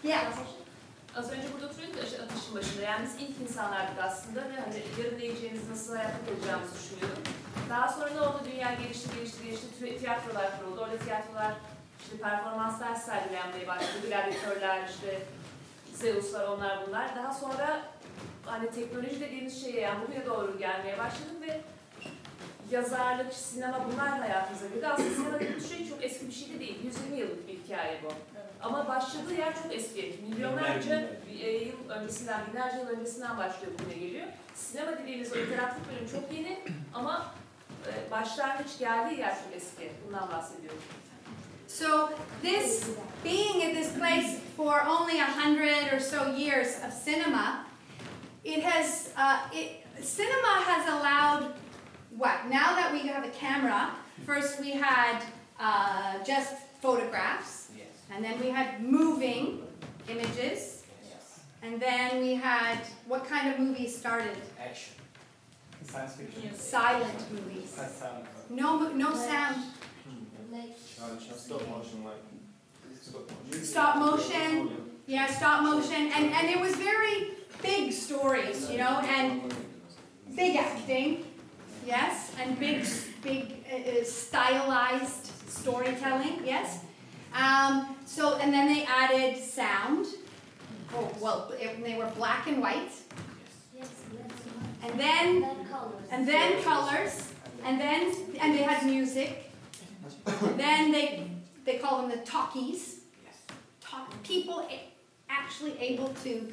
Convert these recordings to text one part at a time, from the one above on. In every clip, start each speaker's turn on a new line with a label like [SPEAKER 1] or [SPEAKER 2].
[SPEAKER 1] Yeah.
[SPEAKER 2] Az önce burada oturuyorduk da atışın başında. Yani biz ilk insanlardık aslında ve hani yarın diyeceğimiz nasıl hayatta kalacağımızı düşünüyorduk. Daha sonra ne oldu? Dünya gelişti. Tiyatrolar kuruldu. Orada tiyatrolar işte performanslar sergilenmeye başladı. Gladyatörler, işte Zeus'lar, onlar bunlar. Daha sonra hani teknoloji dediğimiz şeye, yani bugüne doğru gelmeye başladım ve yazarlık, sinema, bunlar hayatımıza girdi. Aslında sinema dediğimiz şey çok eski bir şey de değil. 120 yıllık bir hikaye bu. Evet. Ama başladığı yer çok eski. Milyonlarca yıl öncesinden, binlerce yıl öncesinden başlıyor, bugüne geliyor. Sinema dediğimiz o interaktif bölüm çok yeni ama başlangıç geldiği yer çok eski. Bundan bahsediyorum.
[SPEAKER 1] So this, being at this place for only 100 or so years of cinema, cinema has allowed what? Now that we have a camera, first we had just photographs, yes. And then we had moving images, yes. And then we had, what kind of movies started? Action. Science fiction. Silent movies. No sound. Stop motion, like stop motion. Yeah, stop motion, and it was very big stories, you know, and big acting, yes, and big stylized storytelling, yes. So, and then they added sound. Oh, well, they were black and white. And then colors, and they had music. And then they call them the talkies. People actually able to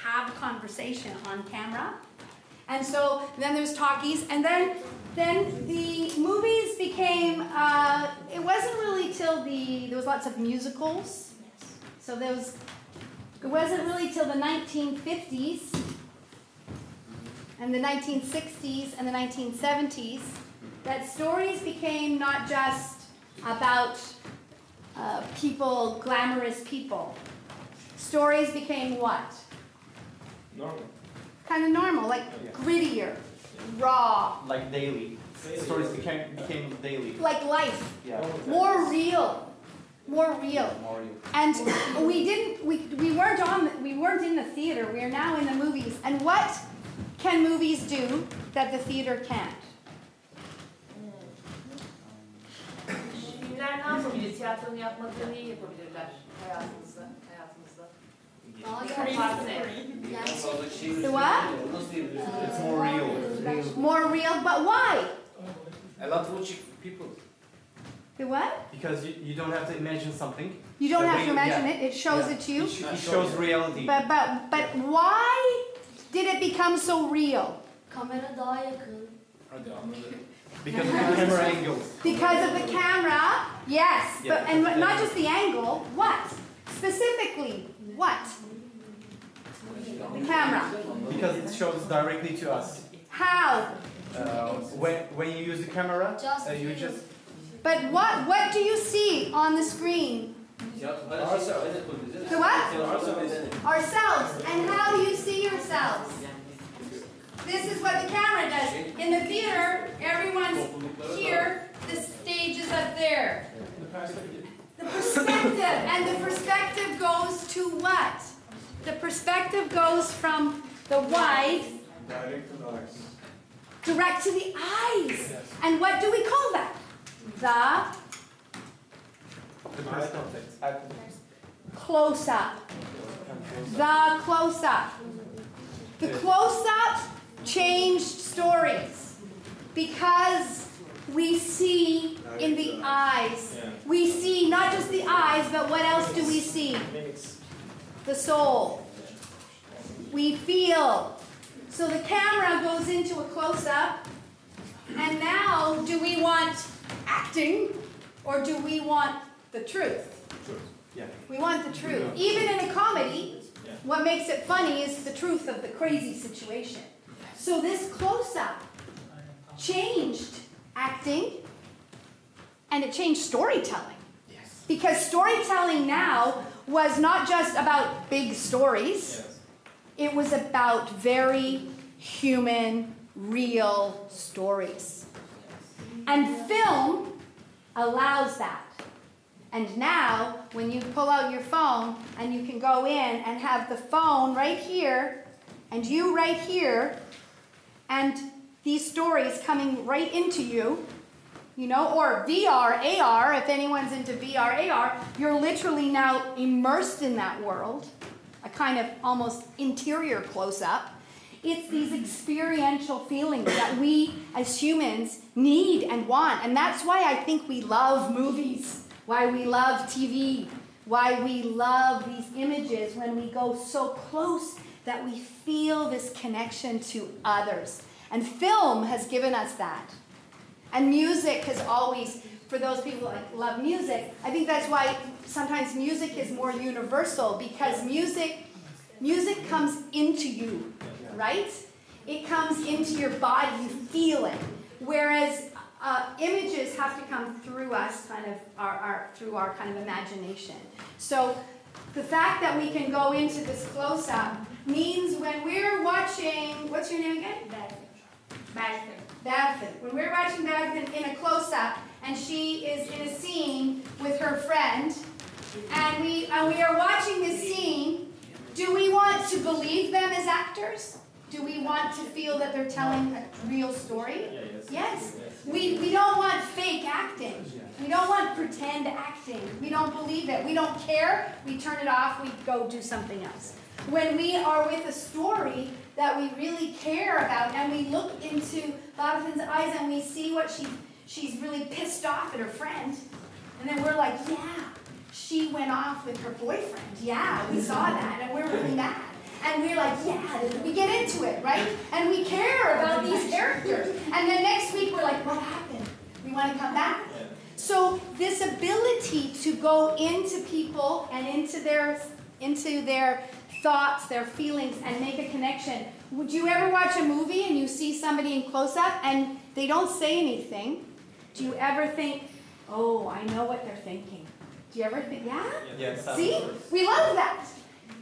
[SPEAKER 1] have conversation on camera. And so then there's talkies, and then the movies became. It wasn't really till there was lots of musicals. So it wasn't really till the 1950s and the 1960s and the 1970s that stories became not just about people, glamorous people. Stories became what?
[SPEAKER 3] Normal.
[SPEAKER 1] Kind of normal, like grittier, raw.
[SPEAKER 3] Like daily. Stories became daily.
[SPEAKER 1] Like life.
[SPEAKER 3] Yeah.
[SPEAKER 1] More real. And we weren't in the theater. We are now in the movies. And what can movies do that the theater can't?
[SPEAKER 2] Filmler ne yapabilir? Tiyatronun yapmadığını iyi yapabilirler hayatımızda.
[SPEAKER 1] The what?
[SPEAKER 3] It's more real.
[SPEAKER 1] More real, but why?
[SPEAKER 4] I love watching people.
[SPEAKER 1] The what?
[SPEAKER 3] Because you don't have to imagine something.
[SPEAKER 1] You don't have to imagine it. It shows it to you.
[SPEAKER 3] It shows reality.
[SPEAKER 1] But why did it become so real?
[SPEAKER 5] Kamera daha yakın.
[SPEAKER 3] Because of the camera angles.
[SPEAKER 1] Because of the camera, yes. But and not just the angle. What? Specifically, what? The camera.
[SPEAKER 3] Because it shows directly to us.
[SPEAKER 1] How?
[SPEAKER 3] When you use the camera, you just.
[SPEAKER 1] But what do you see on the screen? The what? Ourselves. And how do you see yourselves? This is what the camera does. In the theater, everyone's here, the stage is up there. The perspective. And the perspective goes to what? The perspective goes from the wide direct to the eyes. And what do we call that? The close-up. The close-up. The close-up changed stories because we see in the eyes. We see not just the eyes, but what else do we see? The soul. We feel. So the camera goes into a close-up, and now do we want acting or do we want the truth?
[SPEAKER 3] Yeah.
[SPEAKER 1] We want the truth. Even in a comedy, what makes it funny is the truth of the crazy situation. So this close-up changed acting and it changed storytelling. Yes. Because storytelling now was not just about big stories. Yes. It was about very human, real stories. And film allows that. And now, when you pull out your phone and you can go in and have the phone right here and you right here and these stories coming right into you, you know, or VR, AR, if anyone's into VR, AR, you're literally now immersed in that world, a kind of almost interior close-up. It's these experiential feelings that we as humans need and want. And that's why I think we love movies, why we love TV, why we love these images when we go so close that we feel this connection to others. And film has given us that. And music has always, for those people that love music, I think that's why sometimes music is more universal, because music comes into you, right? It comes into your body, you feel it. Whereas images have to come through us, kind of through our kind of imagination. So the fact that we can go into this close-up means when we're watching, what's your name again? Badfin. When we're watching Badfin in a close-up, and she is in a scene with her friend, and we are watching this scene, do we want to believe them as actors? Do we want to feel that they're telling a real story? Yes. We don't want fake acting. We don't want pretend acting. We don't believe it. We don't care. We turn it off. We go do something else. When we are with a story that we really care about, and we look into Badfin's eyes and we see what she's really pissed off at her friend, and then we're like, yeah, she went off with her boyfriend. Yeah, we saw that, and we're really mad. And we're like, yeah, we get into it, right? And we care about these characters. And then next week we're like, what happened? We want to come back. So this ability to go into people and into their thoughts, their feelings, and make a connection. Would you ever watch a movie and you see somebody in close-up and they don't say anything? Do you ever think, oh, I know what they're thinking? Do you ever think, yeah?
[SPEAKER 3] Yes.
[SPEAKER 1] See? We love that.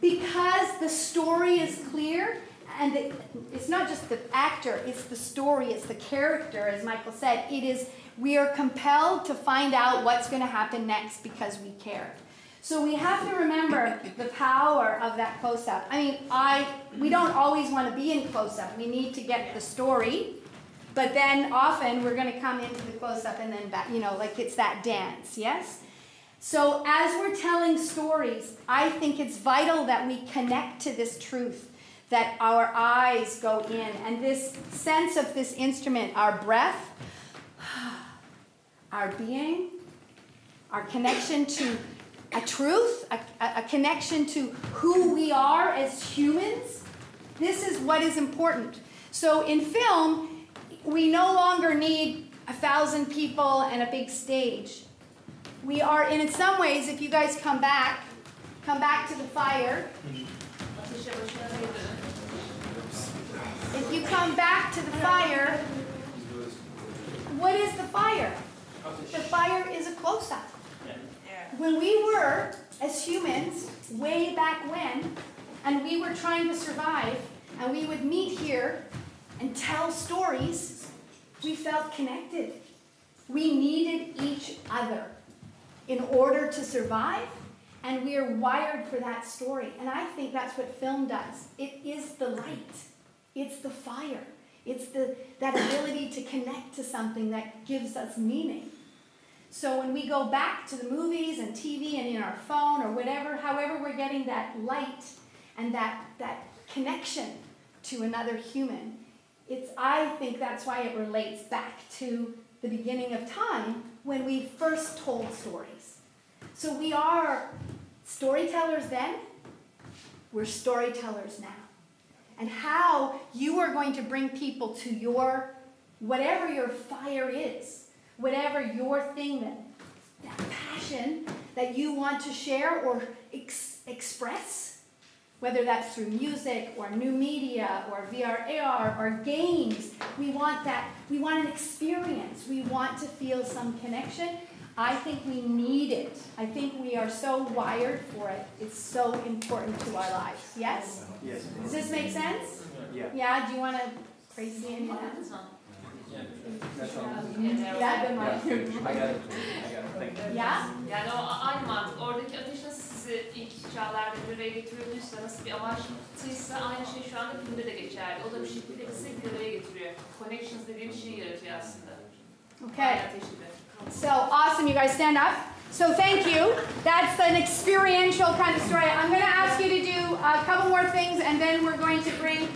[SPEAKER 1] Because the story is clear, and it's not just the actor, it's the story, it's the character, as Michael said. We are compelled to find out what's going to happen next because we care. So we have to remember the power of that close-up. I mean, we don't always want to be in close-up. We need to get the story, but then often we're going to come into the close-up and then back, you know, like it's that dance, yes? So as we're telling stories, I think it's vital that we connect to this truth, that our eyes go in, and this sense of this instrument, our breath, our being, our connection to a truth, a connection to who we are as humans. This is what is important. So in film, we no longer need 1,000 people and a big stage. We are, and in some ways, if you guys come back to the fire. If you come back to the fire, what is the fire? The fire is a close-up. When we were, as humans, way back when, and we were trying to survive, and we would meet here and tell stories, we felt connected. We needed each other in order to survive, and we are wired for that story. And I think that's what film does. It is the light. It's the fire. It's that ability to connect to something that gives us meaning. So when we go back to the movies and TV and in our phone or whatever, however we're getting that light and that connection to another human, I think that's why it relates back to the beginning of time when we first told stories. So we are storytellers then, we're storytellers now. And how you are going to bring people to whatever your fire is, whatever your thing, that passion that you want to share or express, whether that's through music or new media or VR, AR or games. We want an experience. We want to feel some connection. I think we need it. I think we are so wired for it. It's so important to our lives. Yes?
[SPEAKER 3] Yes.
[SPEAKER 1] Does this make sense?
[SPEAKER 3] Yeah.
[SPEAKER 1] Yeah, do you want to praise me in that? Yeah?
[SPEAKER 2] Yani o aynı mantık. Oradaki ateş nasıl sizi ilk çağlarda bir araya getiriyorsa, nasıl bir amaçlıysa aynı şey şu anda filmde de geçerli. O da bir şekilde bizi bir araya getiriyor. Connections dediğim şeyi yaratıyor aslında.
[SPEAKER 1] Okay. So awesome, you guys stand up. So thank you. That's an experiential kind of story. I'm going to ask you to do a couple more things, and then we're going to bring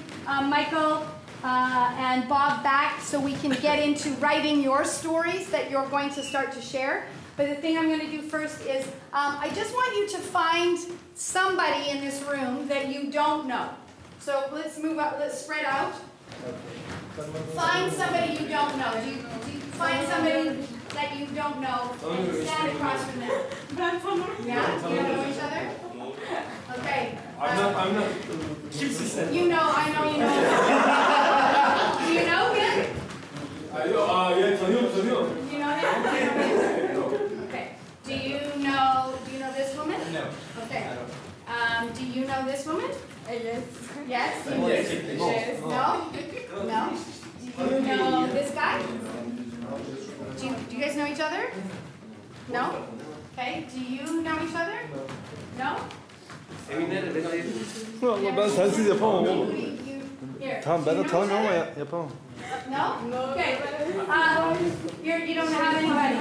[SPEAKER 1] Michael and Bob back so we can get into writing your stories that you're going to start to share. But the thing I'm going to do first is I just want you to find somebody in this room that you don't know. So let's move up, let's spread out. Find somebody you don't know. Do you find somebody that you don't know and stand across from them? Yeah? You don't know each other? Okay.
[SPEAKER 3] I'm not.
[SPEAKER 1] You know, I know you know. Do you know him?
[SPEAKER 3] Yeah, tanıyorum.
[SPEAKER 1] You know him? Okay. Do you know this woman?
[SPEAKER 3] No.
[SPEAKER 1] Okay. Do you know this woman? Yes. Yes?
[SPEAKER 3] Yes.
[SPEAKER 1] No? No? Do you know this guy? Do you guys know each other? No? Okay. Do you know each other? No?
[SPEAKER 5] Ama ben sensiz yapamam oğlum.
[SPEAKER 1] Here.
[SPEAKER 5] Tamam ben de tanımıyorum ama yapamam.
[SPEAKER 1] No? Okay. You don't have anybody.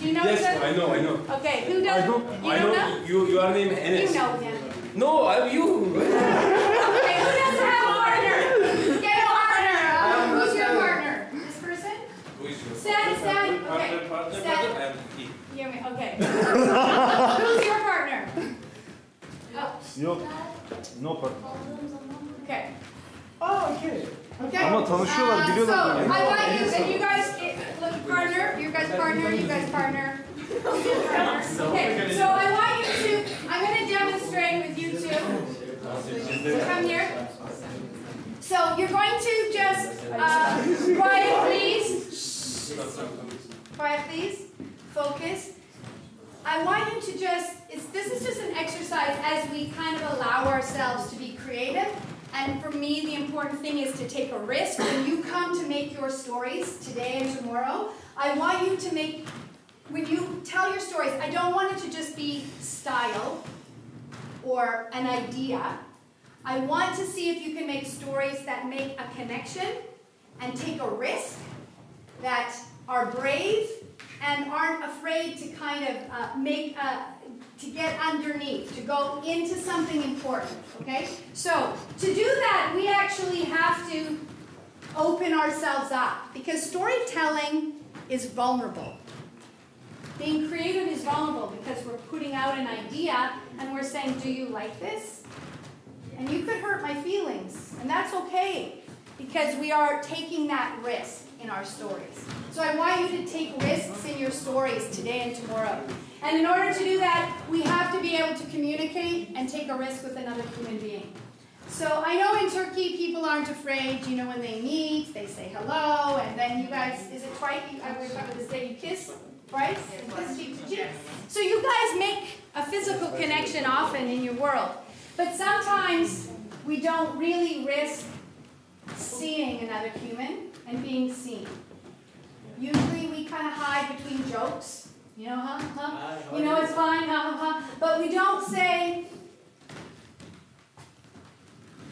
[SPEAKER 1] Do you know each other?
[SPEAKER 3] Yes, I know.
[SPEAKER 1] Okay. Who does? You don't know?
[SPEAKER 3] You are named Enes.
[SPEAKER 1] You know him.
[SPEAKER 3] No, I'm you.
[SPEAKER 1] Okay, who doesn't have a partner? Get a partner. Who's your partner? This person?
[SPEAKER 3] Who is your
[SPEAKER 1] Stand. Okay.
[SPEAKER 3] partner?
[SPEAKER 1] Stand.
[SPEAKER 3] And he.
[SPEAKER 1] Hear me. Okay. Who's your partner? Oh,
[SPEAKER 5] Yok. No partner.
[SPEAKER 1] okay.
[SPEAKER 3] Oh, okay.
[SPEAKER 1] Okay.
[SPEAKER 5] Ama tanışıyorlar, biliyorlar
[SPEAKER 1] So,
[SPEAKER 5] yani.
[SPEAKER 1] I want you, and you guys, look, partner, you guys partner. Okay, so I want you to, I'm going to demonstrate with you two. So come here. So you're going to just, quiet please. Quiet please. Focus. I want you to just, this is just an exercise as we kind of allow ourselves to be creative. And for me, the important thing is to take a risk. When you come to make your stories today and tomorrow, I want you to make, when you tell your stories, I don't want it to just be style or an idea. I want to see if you can make stories that make a connection and take a risk, that are brave and aren't afraid to kind of to get underneath, to go into something important, okay? So, to do that, we actually have to open ourselves up, because storytelling is vulnerable. Being creative is vulnerable because we're putting out an idea and we're saying, do you like this? And you could hurt my feelings, and that's okay, because we are taking that risk in our stories. So I want you to take risks in your stories today and tomorrow. And in order to do that, we have to be able to communicate and take a risk with another human being. So I know in Turkey, people aren't afraid. You know, when they meet, they say hello, and then you guys, is it twice? I remember this day you kiss, right? Kiss cheek to cheek. So you guys make a physical connection often in your world. But sometimes we don't really risk seeing another human and being seen. Usually we kind of hide between jokes. You know, You know, it's fine, But we don't say,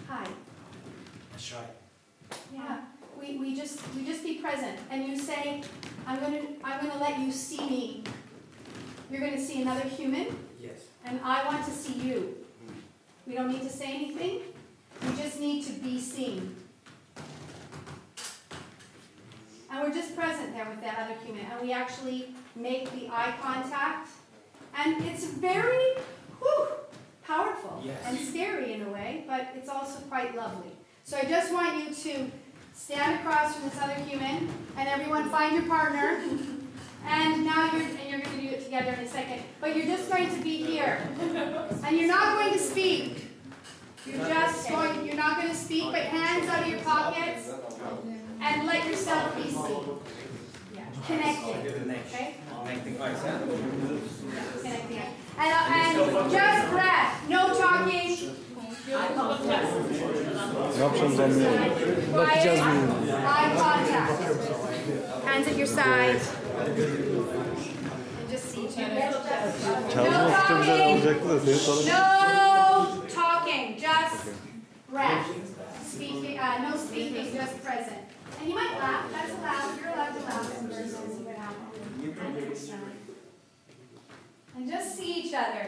[SPEAKER 1] hi.
[SPEAKER 4] That's right.
[SPEAKER 1] Yeah. We just be present. And you say, I'm gonna let you see me. You're gonna see another human.
[SPEAKER 4] Yes.
[SPEAKER 1] And I want to see you. We don't need to say anything. We just need to be seen. And we're just present there with that other human. And we actually make the eye contact. And it's very powerful and scary in a way, but it's also quite lovely. So I just want you to stand across from this other human, and everyone find your partner. And now you're going to do it together in a second. But you're just going to be here. And you're not going to speak. You're not going to speak, but hands out of your pockets. And let yourself be seen. Connecting. Okay? Connecting. And just breath. No talking.
[SPEAKER 5] Ne yapacağımızı anlayamadım.
[SPEAKER 1] Quiet. Eye contact. Hands at your side. And just see each other.
[SPEAKER 5] Kağıdın okutça güzel olacaktı da seni sorun.
[SPEAKER 1] No talking, just breath. Speaking, no speaking, just present. And you might laugh, that's allowed, you're allowed to laugh in person, see what happens. And just see each other.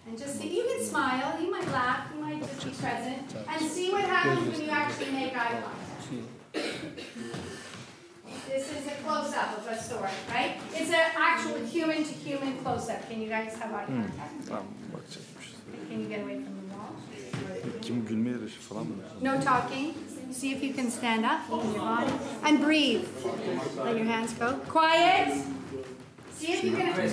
[SPEAKER 1] And just see, you can smile, you might laugh, you might just be present. And see what happens when you actually make eye contact. This is a close-up of a sword, right? It's an actual human-to-human close-up. Can you guys have eye contact?
[SPEAKER 5] Tamam bakacakmışız.
[SPEAKER 1] Can you get away from the wall?
[SPEAKER 5] Kim gülme yarışı falan mı?
[SPEAKER 1] No talking. See if you can stand up in your body. And breathe. Let your hands go. Quiet. See if you can...